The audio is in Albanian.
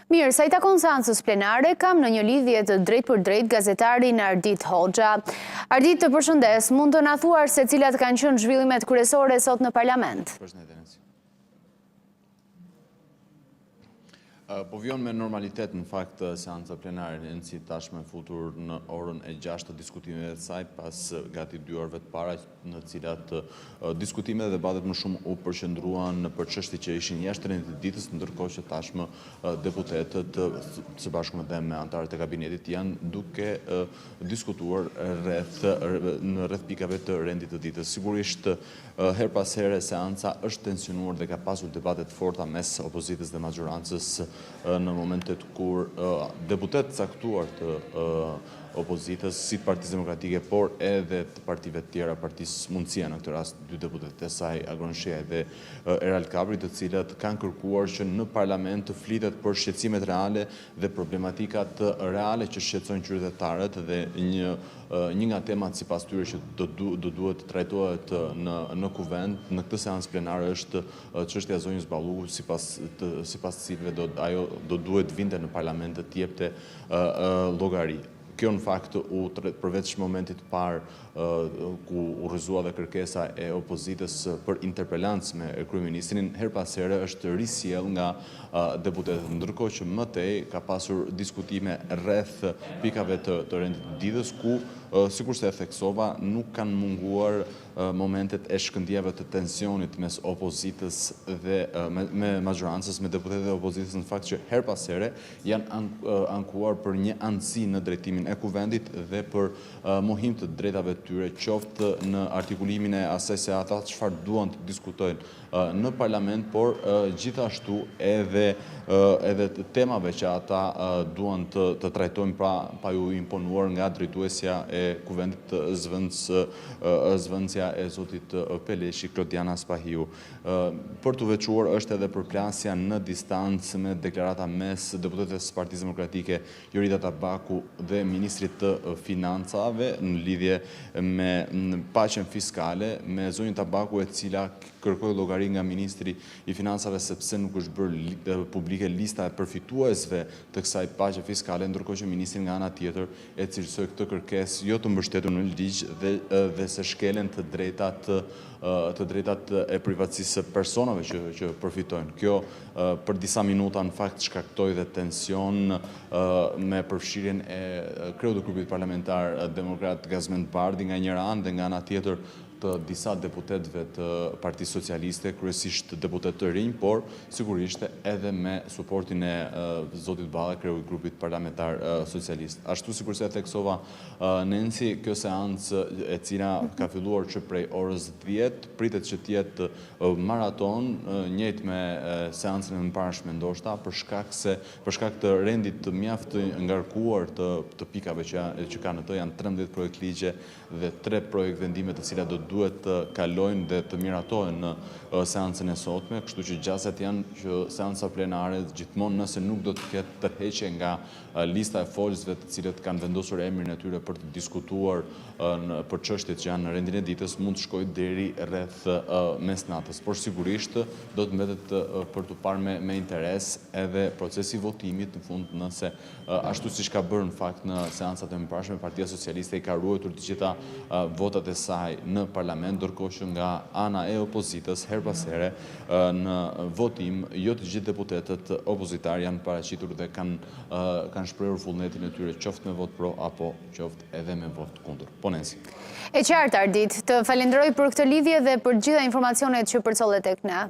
Mirë, sa i takon seancës plenare, kam në një lidhje të drejt për drejt gazetarin Ardit Hoxha. Ardit, të përshëndes, mund të na thuar se cilat kanë qenë zhvillimet kryesore sot në parlament? Po vion me normalitet në fakt seanca plenare në si tashme futur në orën e 6 të diskutimeve të saj pas gati 2 orëve të para në cilat diskutimet dhe debatet më shumë u përqendruan për çështje që ishin jashtë rendit të ditës, ndërkohë që tashmë deputetët së bashku me anëtarët e kabinetit janë duke diskutuar rreth pikave të rendit të ditës. Sigurisht her pas here seanca është tensionuar dhe ka pasur debate të forta mes opozitës dhe maxhorancës në momentet kur deputet caktuar të opozitës, si Partisë Demokratike, por edhe të partive të tjera, Partisë Mundësia, në këtë rast 2 deputet e saj, Agron Shea dhe Erald Kapri, të cilat kanë kërkuar që në parlament të flitet për shqetësimet reale dhe problematikat reale që shqetësojnë qytetarët dhe një nga temat sipas tyre që do duhet të trajtohet në kuvend në këtë seancë plenare është çështja e zonjës Balluku, sipas cilëve ajo do duhet vinte në parlament të jepte llogari. Kjo në fakt përveç momentit parë ku u rrëzua dhe kërkesa e opozitës për interpelancë me kryeministrin, her pas here është risjell nga deputetët, ndërkohë që më tej ka pasur diskutime rreth pikave të rendit të ditës ku sikur se e theksova, nuk kanë munguar momentet e shkëndijave të tensionit mes opozitës dhe me maxhorancës, me deputetët e opozitës, në fakt që her pas here janë ankuar për një anësi në drejtimin e kuvendit dhe për mohim të drejtave të tyre, qoftë në artikulimin e asaj se ata çfarë duan të diskutojnë në parlament, por gjithashtu edhe temave që ata duan të trajtojnë pa ju imponuar nga drejtuesja e kuvendit zëvendësja e zotit Peleshi, Klodiana Spahiu. Për të veçuar është edhe përplasja në distancë me deklarata mes deputetës Partisë Demokratike Jorita Tabaku dhe ministrit të financave në lidhje me paqen fiskale, me zonjën Tabaku e cila kërkoi llogari nga ministri i financave sepse nuk është bërë publike lista e përfituesve të kësaj paqe fiskale, ndërkohë që ministri nga ana tjetër e cilësoi këtë kërkesë jo të mbështetur në ligj dhe se shkelen të drejtat e privatësisë së personave që përfitojnë. Kjo për disa minuta në fakt shkaktoi dhe tension me përfshirjen e kreut të grupit parlamentar Demokrat Gazmend Bardhi nga njëra anë dhe nga ana tjetër të disa deputetëve të Partisë Socialiste, kryesisht deputet të rinj, por sigurisht edhe me suportin e zotit Balla, kreu i grupit parlamentar socialist. Ashtu sikur se e theksova Nensi, kjo seancë e cila ka filluar që prej orës 10, pritet që të jetë maraton, njëjtë me seancën e mëparshme ndoshta, për shkak të rendit të mjaft të ngarkuar të pikave që kanë të, janë 13 projekt ligje dhe 3 projekt vendime të cilat do duhet të kalojnë dhe të miratohen në seancën e sotme, kështu që gjaset janë që seanca plenare gjithmonë nëse nuk do të ketë tërheqje nga lista e folësve të cilët kanë vendosur emrin e tyre për të diskutuar për çështjet që janë në rendin e ditës, mund të shkojë deri rreth mesnatës. Por sigurisht do të mbetet për të parë me interes edhe procesi votimit në fund, nëse ashtu siç ka bërë në fakt në seancat e mëparshme, Partia Socialiste i ka ruajtur të gjitha votat e saj në parlament, ndërkohë që nga ana e opozitës her pas here në votim jo të gjithë deputetët opozitar janë paraqitur dhe kanë shprehur vullnetin e tyre qoftë me vot pro apo qoftë edhe me vot kundër. Po Nensi. E qartë Ardit, të falenderoj për këtë lidhje dhe për gjitha informacionet që përcollet tek ne.